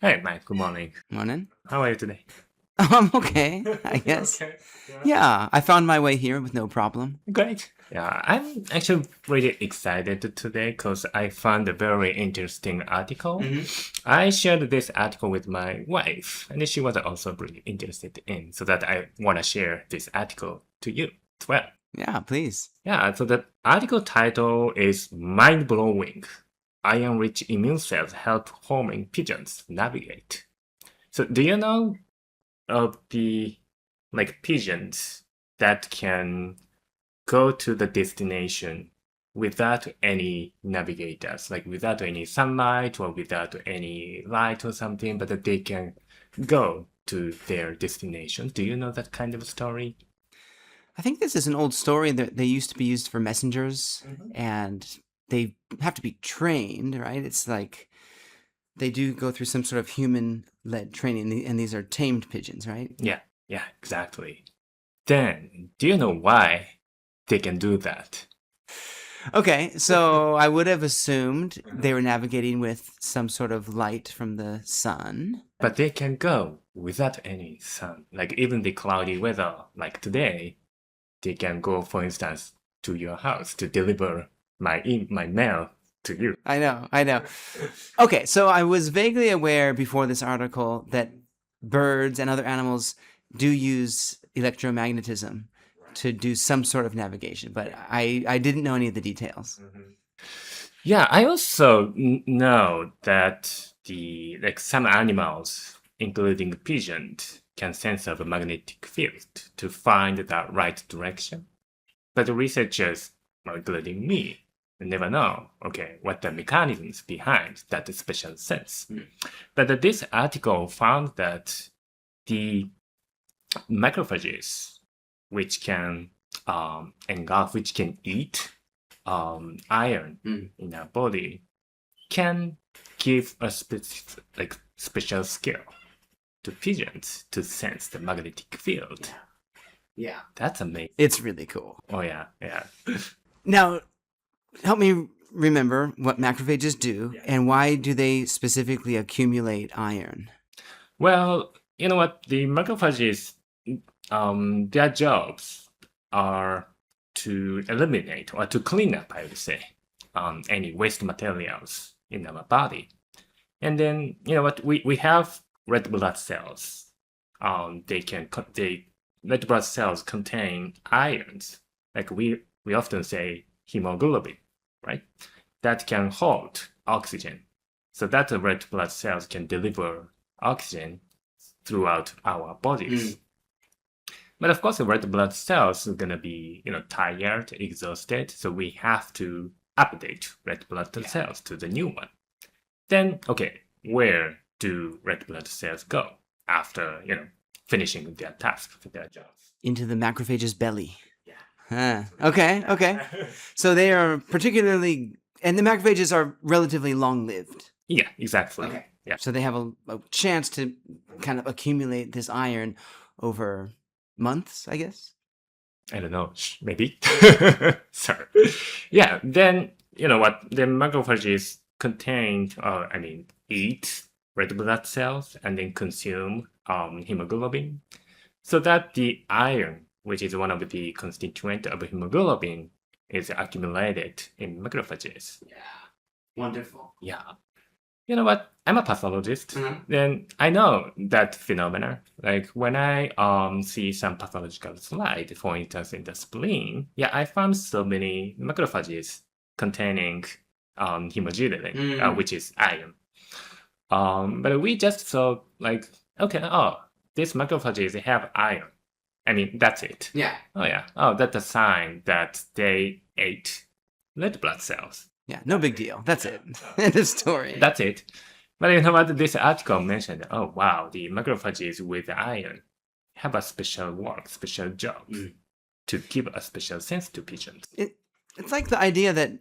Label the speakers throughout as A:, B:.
A: Hey, Mike, good morning.
B: Morning.
A: How are you today?
B: I'm okay, I guess.
A: Okay.
B: Yeah, I found my way here with no problem.
A: Great. Yeah, I'm actually really excited today because I found a very interesting article. I shared this article with my wife, and she was also really interested in, so that I want to share this article to you as well.
B: Yeah, please.
A: Yeah, so the article title is Mind Blowing. Iron-rich immune cells help homing pigeons navigate. So do you know of the pigeons that can go to the destination without any navigators, like without any sunlight or without any light or something, but that they can go to their destination? Do you know that kind of story?
B: I think this is an old story that they used to be used for messengers, and they have to be trained, right? It's like they do go through some sort of human-led training, and these are tamed pigeons, right?
A: Yeah, exactly. Then, do you know why they can do that?
B: Okay, so I would have assumed they were navigating with some sort of light from the sun.
A: But they can go without any sun. Like even the cloudy weather, like today, they can go, for instance, to your house to deliver my mail to you.
B: I know. Okay, so I was vaguely aware before this article that birds and other animals do use electromagnetism to do some sort of navigation, but I didn't know any of the details.
A: Yeah, I also know that some animals, including pigeons, can sense of a magnetic field to find the right direction. But the researchers, including me, never know, what the mechanisms behind that special sense. But this article found that the macrophages, which can which can eat iron in our body, can give a special skill to pigeons to sense the magnetic field.
B: Yeah.
A: That's amazing.
B: It's really cool.
A: Oh yeah.
B: Now, help me remember what macrophages do and why do they specifically accumulate iron?
A: Well, you know what? The macrophages, their jobs are to eliminate or to clean up, I would say, any waste materials in our body. And then, you know what? We have red blood cells. Red blood cells contain ions, like we often say hemoglobin, right? That can hold oxygen. So that the red blood cells can deliver oxygen throughout our bodies. But of course, the red blood cells are gonna be, tired, exhausted. So we have to update red blood cells to the new one. Then, where do red blood cells go after, finishing their task, their jobs?
B: Into the macrophage's belly.
A: Yeah.
B: Okay. So they are particularly, and the macrophages are relatively long-lived.
A: Yeah, exactly.
B: Okay.
A: Yeah.
B: So they have a chance to kind of accumulate this iron over months, I guess.
A: I don't know, maybe. Sorry. Yeah, then, you know what? The macrophages eat red blood cells and then consume hemoglobin. So that the iron, which is one of the constituent of hemoglobin, is accumulated in macrophages.
B: Yeah. Wonderful.
A: Yeah. You know what? I'm a pathologist. Then I know that phenomena. Like when I see some pathological slide, for instance, in the spleen, I found so many macrophages containing hemoglobin, which is iron. But we just thought these macrophages have iron. I mean, that's it.
B: Yeah.
A: Oh yeah. Oh, that's a sign that they ate red blood cells.
B: Yeah, no big deal. That's it. End of story.
A: That's it. But you know what? This article mentioned, oh wow, the macrophages with iron have a special work, special job to give a special sense to pigeons.
B: It's like the idea that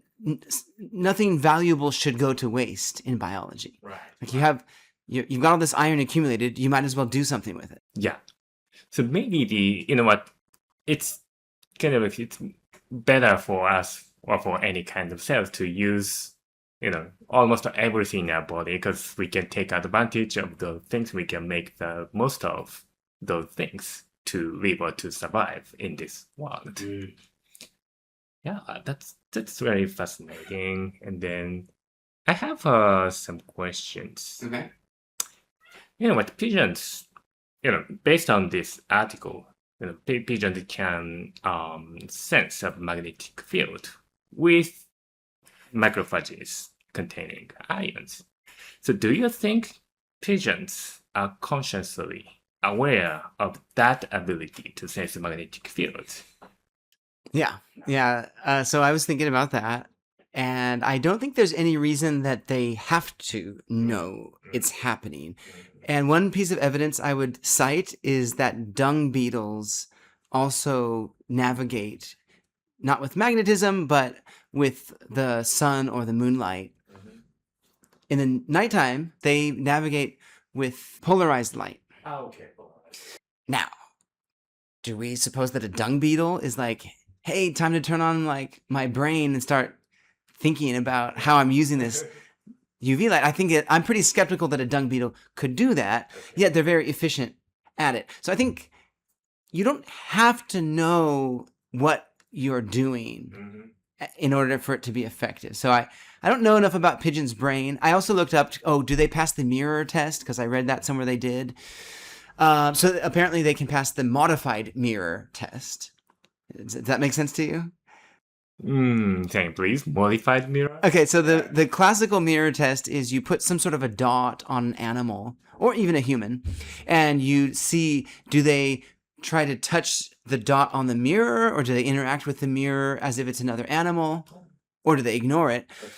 B: nothing valuable should go to waste in biology.
A: Right.
B: Like you've got all this iron accumulated, you might as well do something with it.
A: Yeah. So maybe it's better for us or for any kind of cells to use almost everything in our body, because we can take advantage of the things, we can make the most of those things to live or to survive in this world. Yeah, that's very fascinating. And then I have some questions.
B: Okay.
A: What pigeons, based on this article, pigeons can sense a magnetic field with macrophages containing ions. So do you think pigeons are consciously aware of that ability to sense magnetic fields?
B: Yeah. So I was thinking about that, and I don't think there's any reason that they have to know it's happening. And one piece of evidence I would cite is that dung beetles also navigate not with magnetism, but with the sun or the moonlight. In the nighttime, they navigate with polarized light.
A: Oh, okay.
B: Now, do we suppose that a dung beetle is like, hey, time to turn on like my brain and start thinking about how I'm using this UV light? I'm pretty skeptical that a dung beetle could do that, yet they're very efficient at it. So I think you don't have to know what you're doing in order for it to be effective. So I don't know enough about pigeon's brain. I also looked up, do they pass the mirror test? Because I read that somewhere they did. So apparently they can pass the modified mirror test. Does that make sense to you?
A: Can you please modified mirror?
B: Okay, so the classical mirror test is you put some sort of a dot on an animal or even a human, and you see, do they try to touch the dot on the mirror, or do they interact with the mirror as if it's another animal, or do they ignore it? Okay.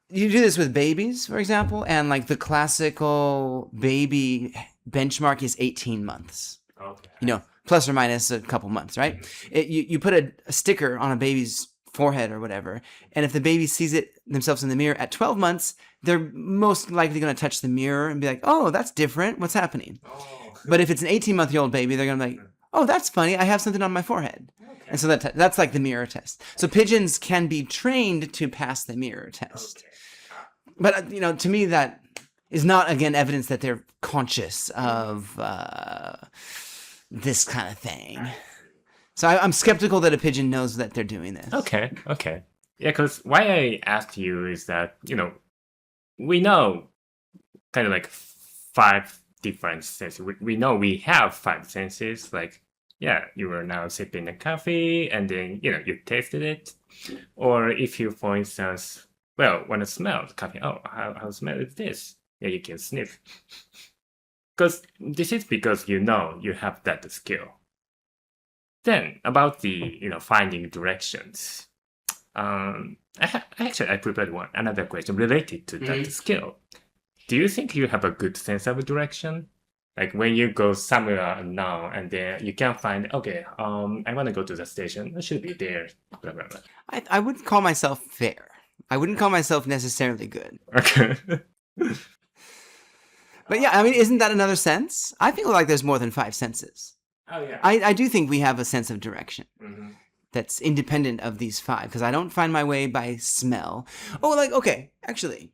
B: You do this with babies, for example, and like the classical baby benchmark is 18 months. Okay. Plus or minus a couple months, right? You put a sticker on a baby's forehead or whatever, and if the baby sees it themselves in the mirror at 12 months, they're most likely going to touch the mirror and be like, oh, that's different. What's happening? Oh. But if it's an 18-month-old baby, they're going to be like, oh, that's funny. I have something on my forehead. Okay. And so that's like the mirror test. So pigeons can be trained to pass the mirror test. Okay. But, to me, that is not, again, evidence that they're conscious of this kind of thing. So I'm skeptical that a pigeon knows that they're doing this.
A: Okay. Yeah, because why I asked you is that, we know kind of like 5 different senses. We know we have 5 senses. Like, yeah, you were now sipping a coffee and then, you tasted it. Or if you, for instance, want to smell the coffee, how smell is this? Yeah, you can sniff. Because this is because you have that skill. Then about the finding directions, I prepared another question related to that skill. Do you think you have a good sense of direction? Like when you go somewhere now and then you can't find, I want to go to the station. I should be there. Blah, blah, blah.
B: I wouldn't call myself fair. I wouldn't call myself necessarily good.
A: Okay.
B: But yeah, isn't that another sense? I feel like there's more than 5 senses.
A: Oh, yeah.
B: I do think we have a sense of direction that's independent of these 5, because I don't find my way by smell. Actually,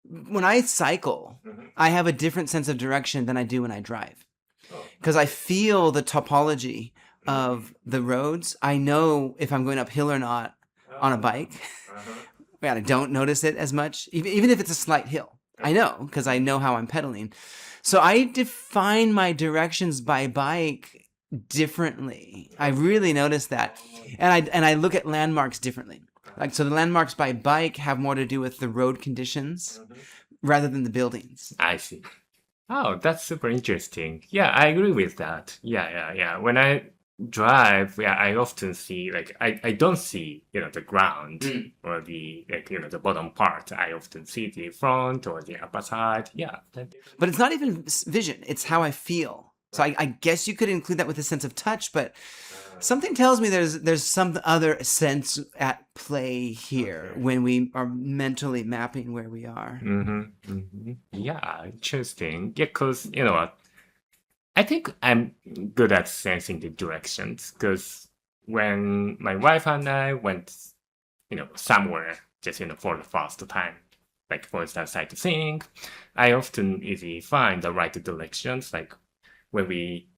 B: when I cycle, I have a different sense of direction than I do when I drive. Because I feel the topology of the roads. I know if I'm going uphill or not on a bike. I don't notice it as much, even if it's a slight hill. I know, because I know how I'm pedaling. So I define my directions by bike differently. I really notice that. And I look at landmarks differently. So the landmarks by bike have more to do with the road conditions rather than the buildings.
A: I see. Oh, that's super interesting. Yeah, I agree with that. Yeah. When I drive, I often see, I don't see, the ground or the, the bottom part. I often see the front or the upper side. Yeah.
B: But it's not even vision. It's how I feel. So I guess you could include that with a sense of touch, but something tells me there's some other sense at play here when we are mentally mapping where we are.
A: Yeah, interesting. Yeah, because, what? I think I'm good at sensing the directions, because when my wife and I went, somewhere just, for the first time, like for instance, sightseeing, I often easily find the right directions, like when we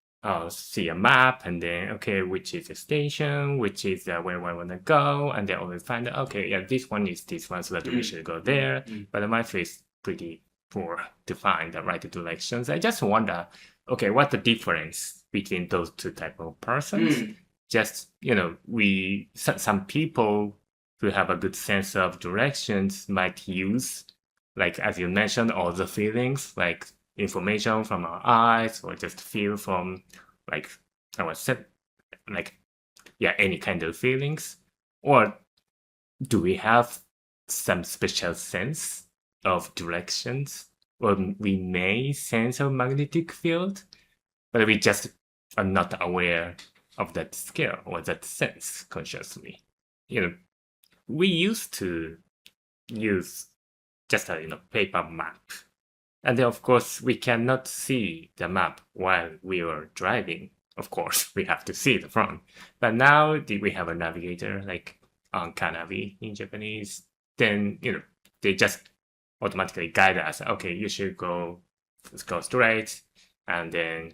A: see a map and then, okay, which is the station, which is where I want to go, and then always find, okay, yeah, this one is this one, so that we should go there. But my face is pretty poor to find the right directions. I just wonder, okay, what's the difference between those two type of persons? Just, some people who have a good sense of directions might use, like as you mentioned, all the feelings, like information from our eyes, or just feel from like our any kind of feelings. Or do we have some special sense of directions, or we may sense a magnetic field, but we just are not aware of that skill or that sense consciously? We used to use just a paper map, and then of course we cannot see the map while we are driving. Of course, we have to see the front. But now we have a navigator, like on Kanavi in Japanese. Then they just automatically guide us. Okay, you should go straight, and then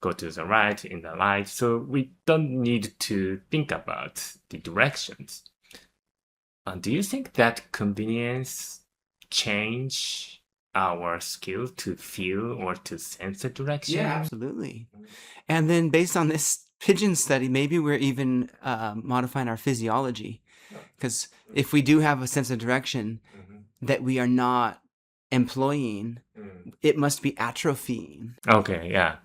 A: go to the right in the light. So we don't need to think about the directions. Do you think that convenience change our skill to feel or to sense the direction?
B: Yeah, absolutely. And then based on this pigeon study, maybe we're even modifying our physiology. Because if we do have a sense of direction that we are not employing, it must be atrophying.
A: Okay, yeah.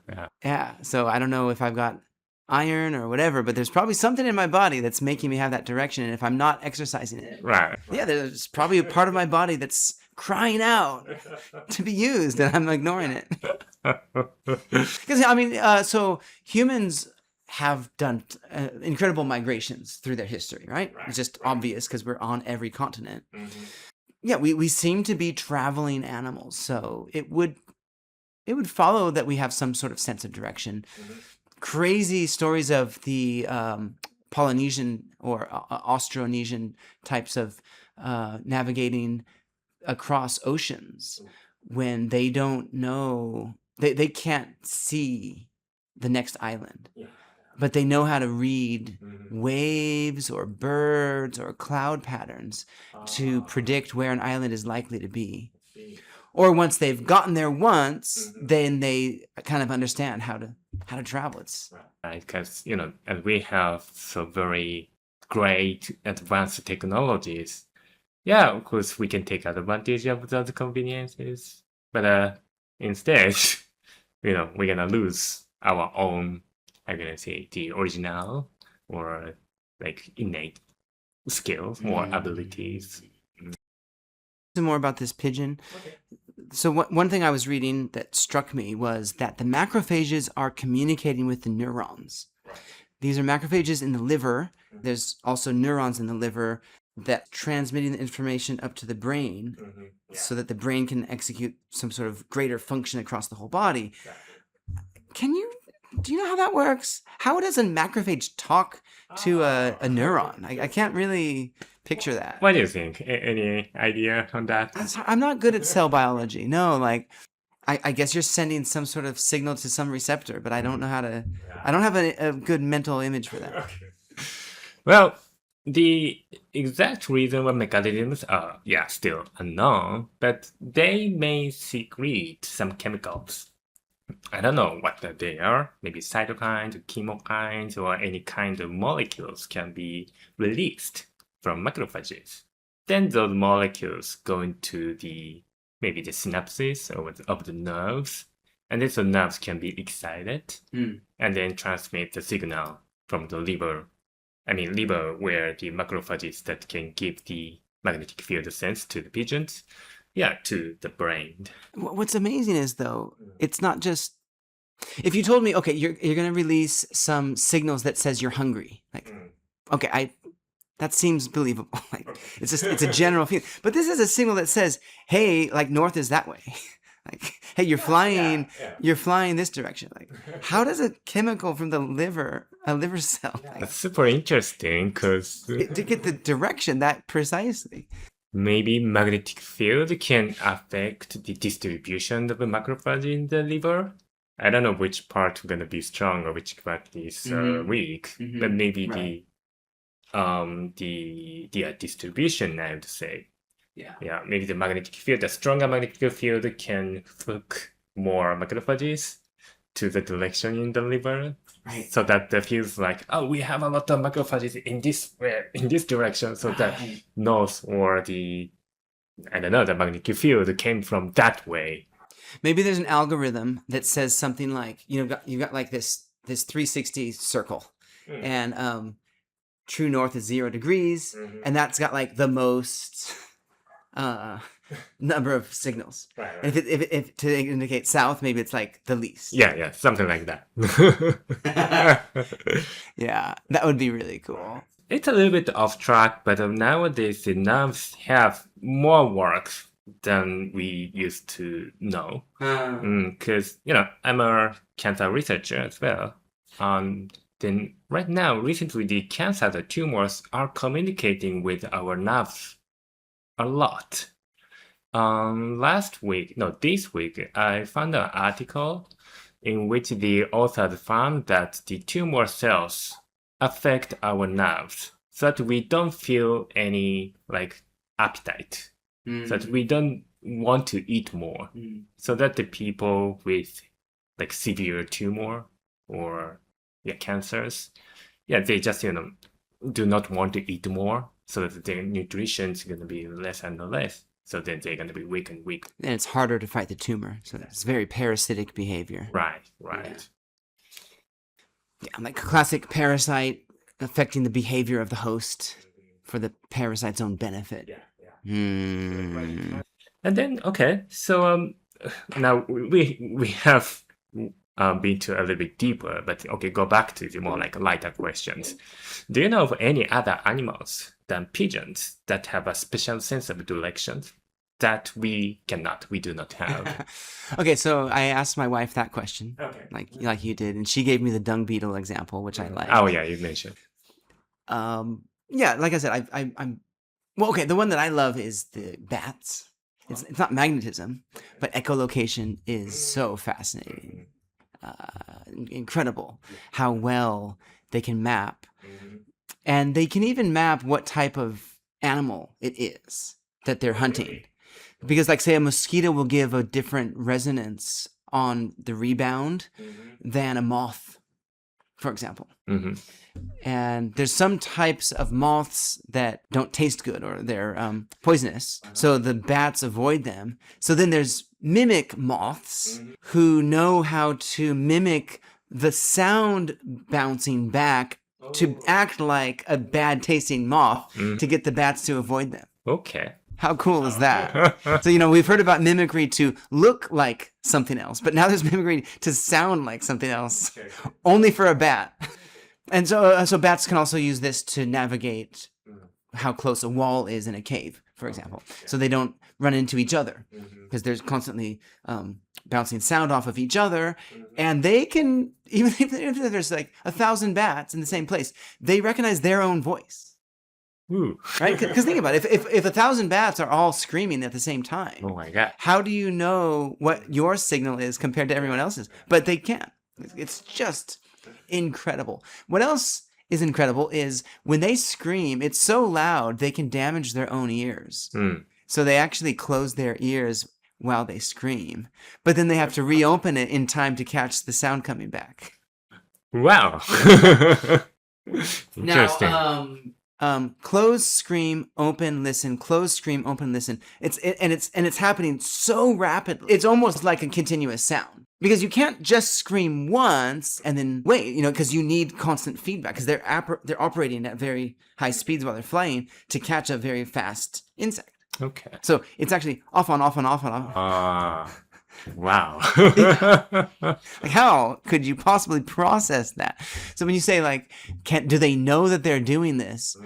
B: Yeah, so I don't know if I've got iron or whatever, but there's probably something in my body that's making me have that direction. And if I'm not exexercising it,
A: Right.
B: yeah, there's probably a part of my body that's crying out to be used, and I'm ignoring it. Because so humans have done incredible migrations through their history, right? It's just obvious because we're on every continent. Yeah, we seem to be traveling animals, so it would follow that we have some sort of sense of direction. Crazy stories of the Polynesian or Austronesian types of navigating across oceans when they don't know, they can't see the next island, but they know how to read waves or birds or cloud patterns to predict where an island is likely to be. Or once they've gotten there once, then they kind of understand how to travel. It's
A: right, because and we have so very great advanced technologies. Yeah, of course we can take advantage of those conveniences, but instead, we're gonna lose our own, I'm gonna say, the original or like innate skills or abilities.
B: some more about this pigeon.
A: Okay.
B: So one thing I was reading that struck me was that the macrophages are communicating with the neurons.
A: Right.
B: These are macrophages in the liver. There's also neurons in the liver that transmitting the information up to the brain so that the brain can execute some sort of greater function across the whole body.
A: Exactly.
B: Do you know how that works? How does a macrophage talk to a neuron? I can't really picture that.
A: What do you think? Any idea on that?
B: I'm not good at cell biology. No, I guess you're sending some sort of signal to some receptor, but I don't know how to. I don't have a good mental image for that.
A: Okay. Well, the exact reason or mechanisms are, still unknown, but they may secrete some chemicals. I don't know what they are. Maybe cytokines, chemokines, or any kind of molecules can be released from macrophages. Then those molecules go into maybe the synapses of the nerves, and then the nerves can be excited and then transmit the signal from the liver. Liver where the macrophages that can give the magnetic field sense to the pigeons, to the brain.
B: What's amazing is, though, it's not just... If you told me, okay, you're going to release some signals that says you're hungry, that seems believable. It's a general feeling. But this is a signal that says, hey, north is that way. Hey, you're flying this direction. How does a chemical from the liver, a liver cell,
A: That's super interesting because
B: to get the direction that precisely?
A: maybe magnetic field can affect the distribution of the macrophage in the liver. I don't know which part going to be strong or which part is weak, but maybe the distribution, I would say. Yeah, maybe the magnetic field, the stronger magnetic field can hook more macrophages to the direction in the liver.
B: Right.
A: So that it feels like, oh, we have a lot of macrophages in this way, in this direction. So that north or the magnetic field came from that way.
B: Maybe there's an algorithm that says something like, you've got like this 360 circle, and true north is 0 degrees, and that's got like the most number of signals.
A: Right.
B: And if to indicate south, maybe it's like the least.
A: Yeah, something like that.
B: Yeah, that would be really cool.
A: It's a little bit off track, but nowadays the nerves have more work than we used to know. Because, I'm a cancer researcher as well. Then right now, recently, the cancer, the tumors are communicating with our nerves a lot. This week, I found an article in which the authors found that the tumor cells affect our nerves so that we don't feel any appetite, so that we don't want to eat more, so that the people with severe tumor or cancers, they just do not want to eat more, so that their nutrition is going to be less and less, so then they're going to be weak and weak.
B: And it's harder to fight the tumor, so it's very parasitic behavior.
A: Right.
B: Yeah, like a classic parasite affecting the behavior of the host for the parasite's own benefit.
A: And then, so now we have been to a little bit deeper, but go back to the more lighter questions. Do you know of any other animals than pigeons that have a special sense of direction that we do not have?
B: Okay, so I asked my wife that question, like you did, and she gave me the dung beetle example, which I like.
A: Oh yeah, you mentioned.
B: Like I said, the one that I love is the bats. It's not magnetism, but echolocation is so fascinating. Incredible how well they can map. And they can even map what type of animal it is that they're hunting. Because say a mosquito will give a different resonance on the rebound than a moth, for example. And there's some types of moths that don't taste good or they're poisonous. So the bats avoid them. So then there's mimic moths who know how to mimic the sound bouncing back to act like a bad tasting moth to get the bats to avoid them.
A: Okay.
B: How cool is that? So, we've heard about mimicry to look like something else, but now there's mimicry to sound like something else, only for a bat. And so bats can also use this to navigate how close a wall is in a cave, for example, so they don't run into each other, because they're constantly bouncing sound off of each other, and they can, even if there's 1,000 bats in the same place, they recognize their own voice.
A: Ooh.
B: Right? Because think about it. If 1,000 bats are all screaming at the same time,
A: oh my God,
B: how do you know what your signal is compared to everyone else's? But they can. It's just incredible. What else is incredible is when they scream, it's so loud they can damage their own ears. So they actually close their ears while they scream, but then they have to reopen it in time to catch the sound coming back.
A: Wow. Interesting.
B: Now, close, scream, open, listen, close, scream, open, listen. It's happening so rapidly. It's almost like a continuous sound, because you can't just scream once and then wait, because you need constant feedback, because they're operating at very high speeds while they're flying to catch a very fast insect.
A: Okay.
B: So it's actually off on, off on, off on, off.
A: Wow.
B: How could you possibly process that? So when you say do they know that they're doing this?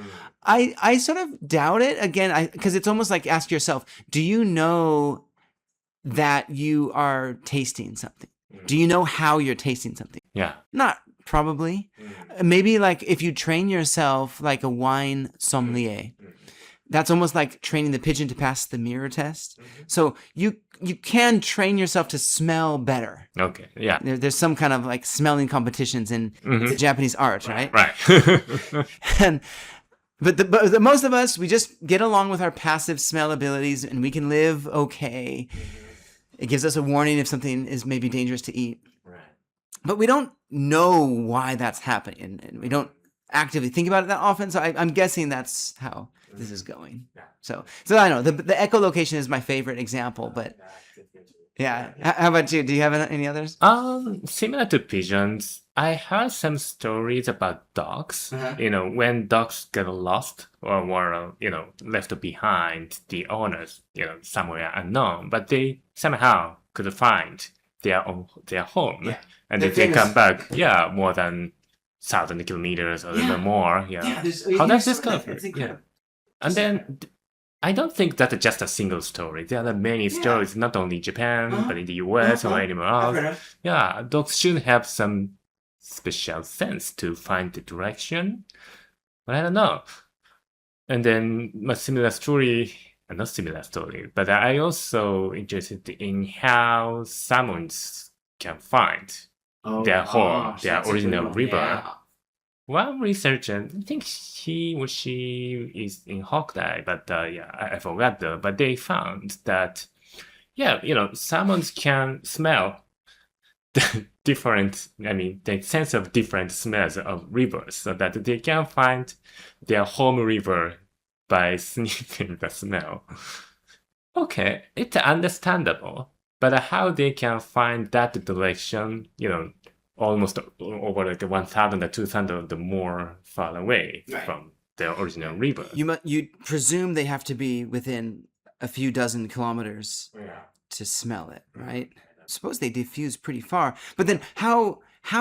B: I sort of doubt it, again, because it's almost like, ask yourself, do you know that you are tasting something? Do you know how you're tasting something?
A: Yeah.
B: Not probably. Maybe if you train yourself like a wine sommelier, that's almost like training the pigeon to pass the mirror test. So you can train yourself to smell better.
A: Okay. Yeah.
B: There's some kind of like smelling competitions in it's a Japanese art, right?
A: Right.
B: And but the most of us, we just get along with our passive smell abilities, and we can live okay. It gives us a warning if something is maybe dangerous to eat.
A: Right.
B: But we don't know why that's happening, and we don't actively think about it that often. So I'm guessing that's how this is going. So I know the echolocation is my favorite example, but yeah. How about you? Do you have any others?
A: Similar to pigeons, I heard some stories about dogs. When dogs get lost or were, left behind the owners, somewhere unknown, but they somehow could find their home, and
B: They're
A: they
B: famous.
A: come back, more than 1,000 kilometers or even more. How does this go? And then I don't think that's just a single story. There are many stories, not only in Japan, but in the US or anywhere else. Yeah, dogs should have some special sense to find the direction. But I don't know. And then a similar story, not similar story, but I also interested in how salmons can find their home, their original river. One researcher, I think he or she is in Hawkeye, but I forgot though. But they found that, salmons can smell the the sense of different smells of rivers, so that they can find their home river by sniffing the smell. Okay, it's understandable, but how they can find that direction, almost over like 1,000 or 2,000 more far away from the original river.
B: You presume they have to be within a few dozen kilometers to smell it, right? Suppose they diffuse pretty far, but then how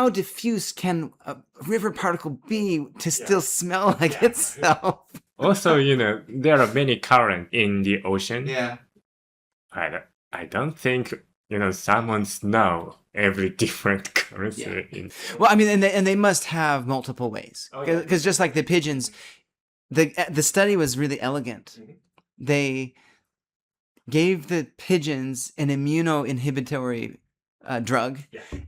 B: diffuse can a river particle be to still smell like itself?
A: Also, there are many currents in the ocean.
B: Yeah.
A: I don't think salmons know every different currency.
B: Well, I mean, and they must have multiple ways, because just like the pigeons, the study was really elegant. They gave the pigeons an immuno-inhibitory drug,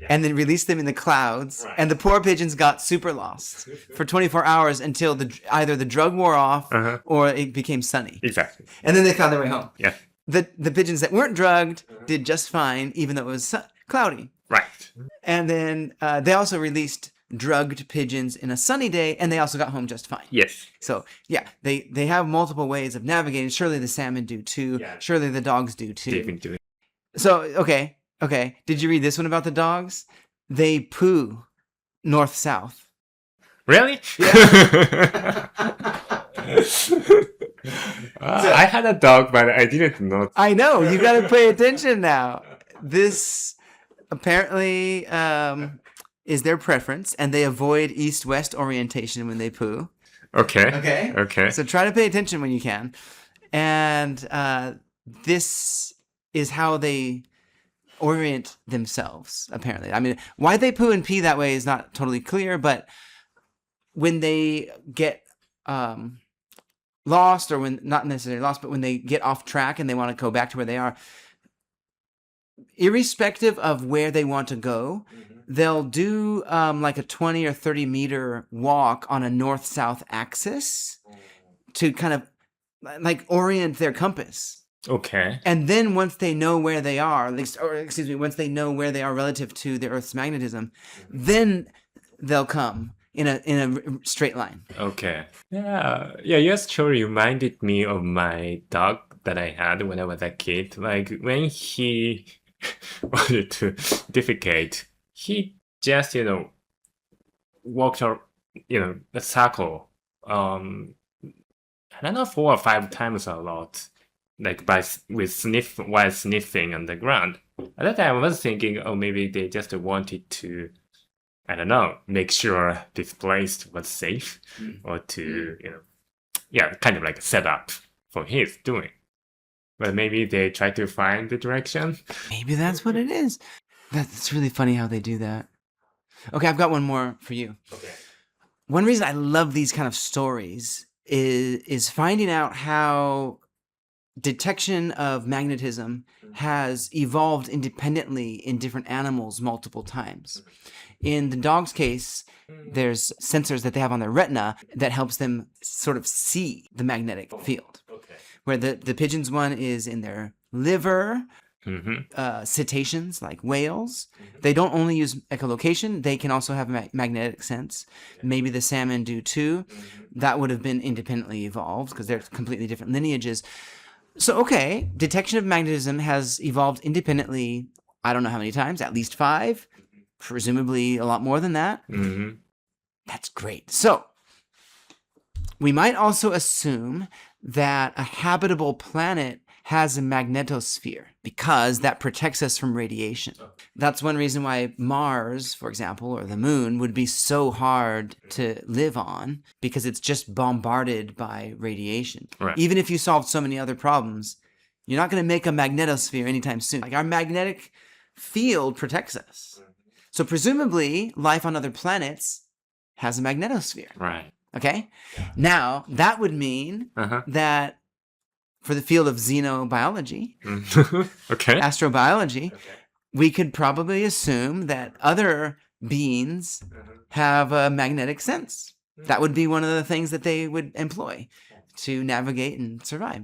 B: and then released them in the clouds, and the poor pigeons got super lost for 24 hours until either the drug wore off or it became sunny.
A: Exactly.
B: And then they found their way home.
A: Yeah.
B: The pigeons that weren't drugged did just fine, even though it was cloudy.
A: Right.
B: And then they also released drugged pigeons in a sunny day, and they also got home just fine.
A: Yes.
B: So they have multiple ways of navigating. Surely the salmon do too. Yeah. Surely the dogs do too.
A: Definitely.
B: So okay. Did you read this one about the dogs? They poo north-south.
A: Really?
B: Yeah.
A: I had a dog, but I didn't know.
B: I know. You got to pay attention now. This apparently is their preference, and they avoid east-west orientation when they poo.
A: Okay.
B: So try to pay attention when you can. And this is how they orient themselves, apparently. I mean, why they poo and pee that way is not totally clear, but when they get lost, or when not necessarily lost, but when they get off track and they want to go back to where they are, irrespective of where they want to go, they'll do like a 20 or 30 meter walk on a north-south axis to kind of like orient their compass.
A: Okay.
B: And then once they know where they are, once they know where they are relative to the Earth's magnetism, then they'll come in a straight line.
A: Okay. Yeah. Your story reminded me of my dog that I had when I was a kid. Like when he wanted to defecate, he just walked a circle. I don't know, 4 or 5 times a lot. Like while sniffing on the ground. At that time, I was thinking, maybe they just wanted to, I don't know, make sure this place was safe, or to, kind of like a setup for his doing. But maybe they try to find the direction.
B: Maybe that's what it is. That's really funny how they do that. Okay, I've got one more for you.
A: Okay.
B: One reason I love these kind of stories is finding out how detection of magnetism has evolved independently in different animals multiple times. In the dog's case, there's sensors that they have on their retina that helps them sort of see the magnetic field.
A: Okay.
B: Where the pigeons one is in their liver.
A: Mm-hmm.
B: Cetaceans like whales, they don't only use echolocation, they can also have a magnetic sense. Maybe the salmon do too. That would have been independently evolved because they're completely different lineages. So, okay, detection of magnetism has evolved independently, I don't know how many times, at least 5, presumably a lot more than that.
A: Mm-hmm.
B: That's great. So, we might also assume that a habitable planet has a magnetosphere because that protects us from radiation. That's one reason why Mars, for example, or the moon would be so hard to live on, because it's just bombarded by radiation.
A: Right.
B: Even if you solved so many other problems, you're not going to make a magnetosphere anytime soon. Like, our magnetic field protects us. So presumably life on other planets has a magnetosphere.
A: Right.
B: Okay? Now, that would mean that for the field of xenobiology,
A: Okay.
B: astrobiology, we could probably assume that other beings have a magnetic sense. That would be one of the things that they would employ to navigate and survive.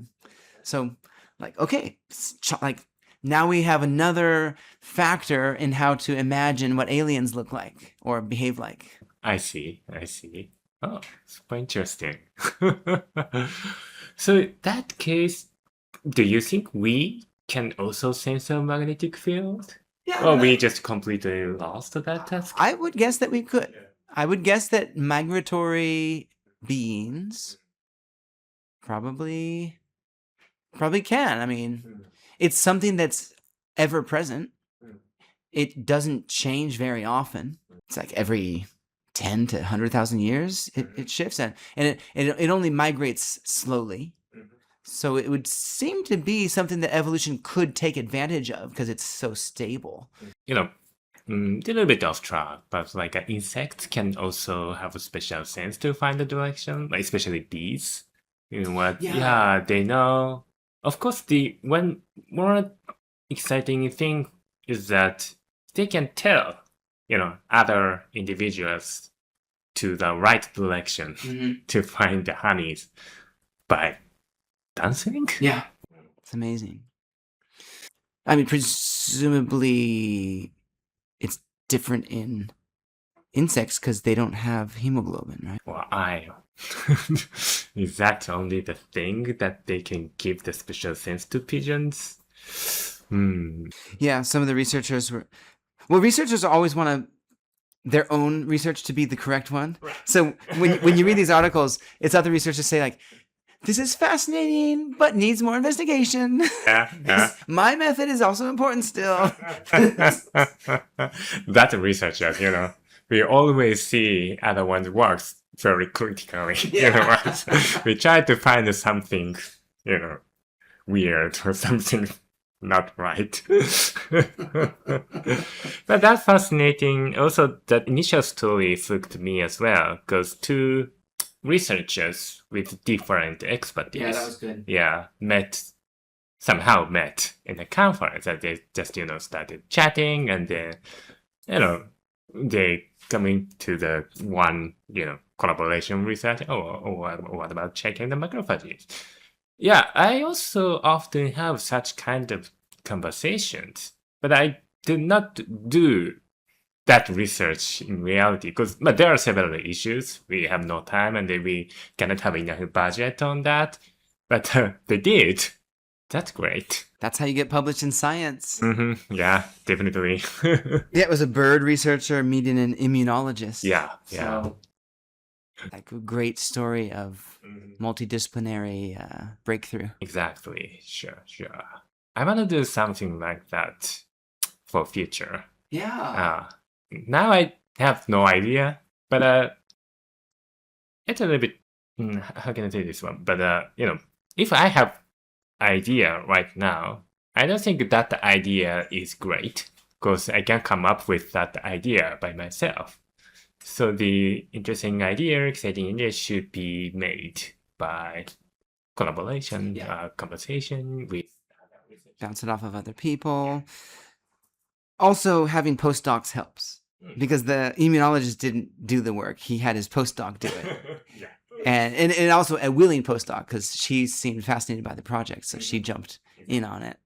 B: So, like, okay, like, now we have another factor in how to imagine what aliens look like or behave like.
A: I see. Oh, super interesting. So in that case, do you think we can also sense a magnetic field?
B: Yeah.
A: Or we just completely lost that task?
B: I would guess that we could. I would guess that migratory beings probably can. I mean, it's something that's ever present. It doesn't change very often. It's like every 10 to 100,000 years it shifts, and it only migrates slowly. So it would seem to be something that evolution could take advantage of because it's so stable.
A: A little bit off track, but like insects can also have a special sense to find the direction, like especially bees. You know what? Yeah, they know. Of course, the one more exciting thing is that they can tell, other individuals to the right direction to find the honeys by dancing.
B: Yeah, it's amazing. I mean, presumably it's different in insects because they don't have hemoglobin, right?
A: Well, is that only the thing that they can give the special sense to pigeons?
B: Yeah, some of the researchers researchers always want their own research to be the correct one. Right. So when you read these articles, it's other researchers say, like, this is fascinating, but needs more investigation.
A: Yeah.
B: My method is also important still.
A: That's researchers, we always see other ones' works very critically. We try to find something, weird or something not right. But that's fascinating. Also, that initial story hooked me as well, because two researchers with different expertise.
B: Yeah, that was good.
A: Yeah, somehow met in a conference, and they just, started chatting, and then, they coming to the one, collaboration research. What about checking the macrophages? Yeah, I also often have such kind of conversations, but I did not do that research in reality because there are several issues. We have no time and we cannot have enough budget on that. But they did. That's great.
B: That's how you get published in science.
A: Yeah, definitely.
B: Yeah, it was a bird researcher meeting an immunologist.
A: Yeah.
B: So, like a great story of multidisciplinary breakthrough.
A: Exactly. Sure. I want to do something like that for future.
B: Yeah.
A: Now I have no idea, but it's a little bit, how can I say this one? But, if I have idea right now, I don't think that idea is great because I can come up with that idea by myself. So the interesting idea, exciting idea should be made by collaboration,
B: Yeah.
A: conversation with
B: Bounce it off of other people. Also, having postdocs helps because the immunologist didn't do the work. He had his postdoc do it.
A: Yeah.
B: And also a willing postdoc because she seemed fascinated by the project. So she jumped in on it.